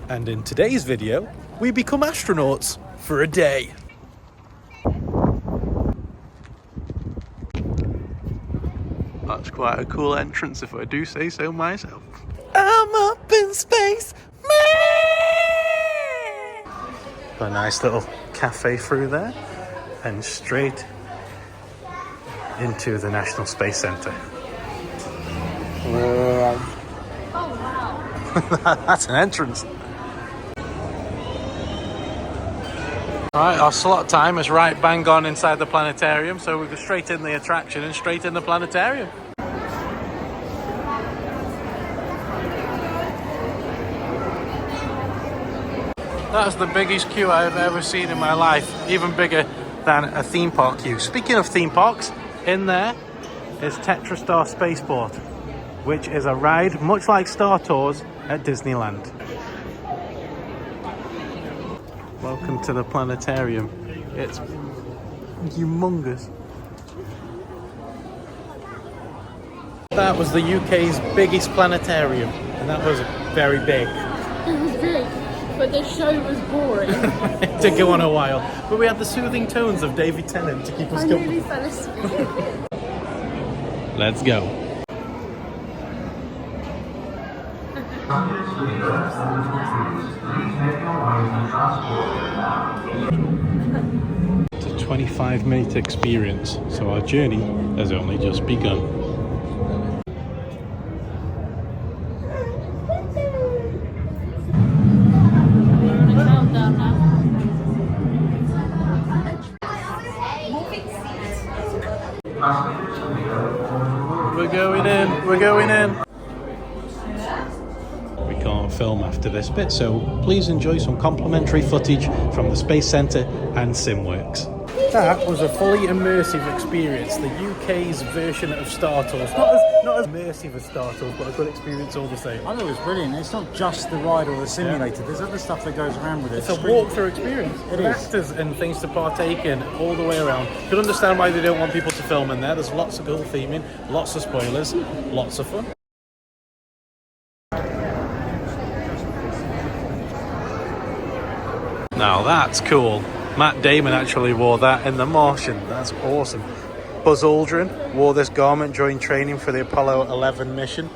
And in today's video, we become astronauts for a day. That's quite a cool entrance if I do say so myself. I'm up in space, man! A nice little cafe through there and straight into the National Space Centre. Oh wow. That's an entrance. Right, our slot time is right bang on inside the planetarium, so we go straight in the attraction and straight in the planetarium. That's the biggest queue I've ever seen in my life, even bigger than a theme park queue. Speaking of theme parks, in there is Tetrastar Spaceport, which is a ride much like Star Tours at Disneyland. Welcome to the planetarium. It's humongous. That was the UK's biggest planetarium, and that was very big. It was big, but the show was boring. It did go on a while, but we had the soothing tones of David Tennant to keep us going. I nearly fell asleep. Let's go. It's a 25-minute experience, so our journey has only just begun. We're on a countdown now. We're going in, we're going in. We can't film after this bit, so please enjoy some complimentary footage from the Space Centre and Simworx. That was a fully immersive experience, the UK's version of Star Tours. Not as immersive as Star Tours, but a good experience all the same. I thought it was brilliant. It's not just the ride or the simulator. There's other stuff that goes around with it. It's a walkthrough experience. It with is. actors and things to partake in all the way around. You can understand why they don't want people to film in there. There's lots of cool theming, lots of spoilers, lots of fun. Now that's cool. Matt Damon actually wore that in The Martian. That's awesome. Buzz Aldrin wore this garment during training for the Apollo 11 mission.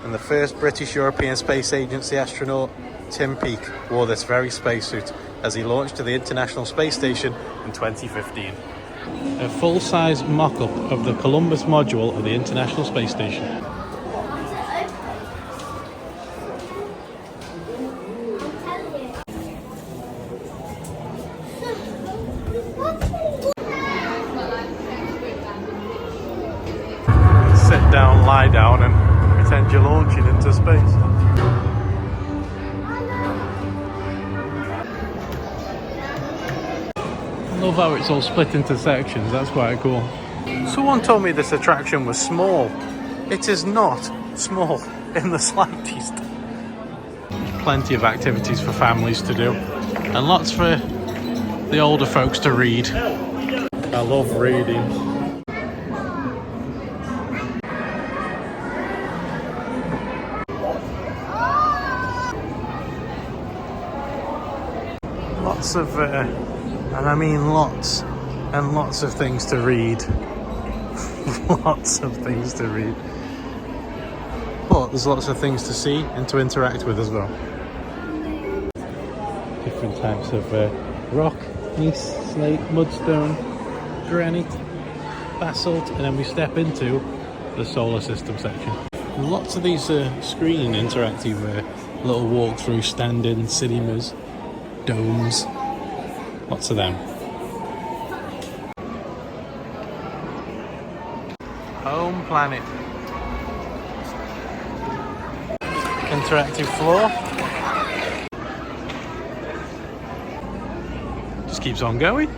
And the first British European Space Agency astronaut, Tim Peake, wore this very spacesuit as he launched to the International Space Station in 2015. A full-size mock-up of the Columbus module of the International Space Station. Sit down, lie down and pretend you're launching into space. I love how it's all split into sections, that's quite cool. Someone told me this attraction was small. It is not small in the slightest. There's plenty of activities for families to do and lots for the older folks to read. I love reading. Lots of, and I mean lots and lots of things to read. Lots of things to read. But there's lots of things to see and to interact with as well. Different types of rock, gneiss, slate, mudstone, granite, basalt, and then we step into the solar system section. Lots of these screen interactive little walk-through stand-in cinemas. Domes, lots of them. Home planet. Interactive floor. Just keeps on going.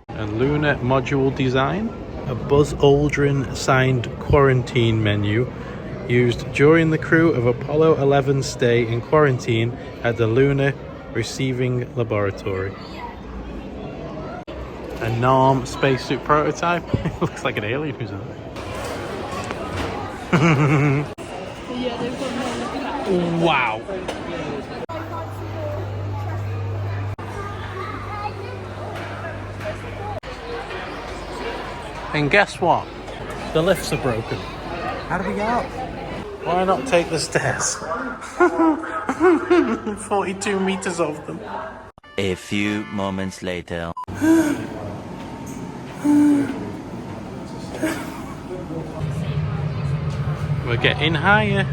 A lunar module design. A Buzz Aldrin signed quarantine menu used during the crew of Apollo 11's stay in quarantine at the Lunar Receiving Laboratory. A NARM spacesuit prototype. It looks like an alien who's in it. Yeah, they've got more. Wow. And guess what? The lifts are broken. How do we get up? Why not take the stairs? 42 meters of them. A few moments later. We're getting higher.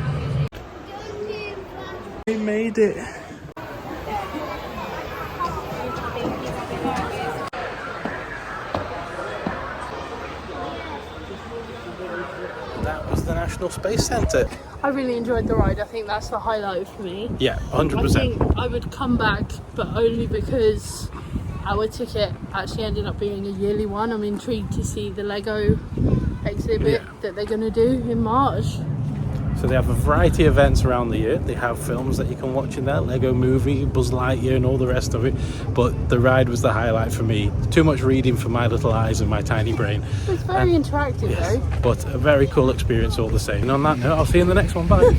We made it. That was the National Space Centre. I really enjoyed the ride. I think that's the highlight for me. Yeah, I 100%. think I would come back, but only because our ticket actually ended up being a yearly one. I'm intrigued to see the Lego exhibit that they're going to do in March. So they have a variety of events around the year. They have films that you can watch in there, Lego Movie, Buzz Lightyear and all the rest of it. But the ride was the highlight for me. Too much reading for my little eyes and my tiny brain. It's very interactive though. But a very cool experience all the same. And on that note, I'll see you in the next one. Bye.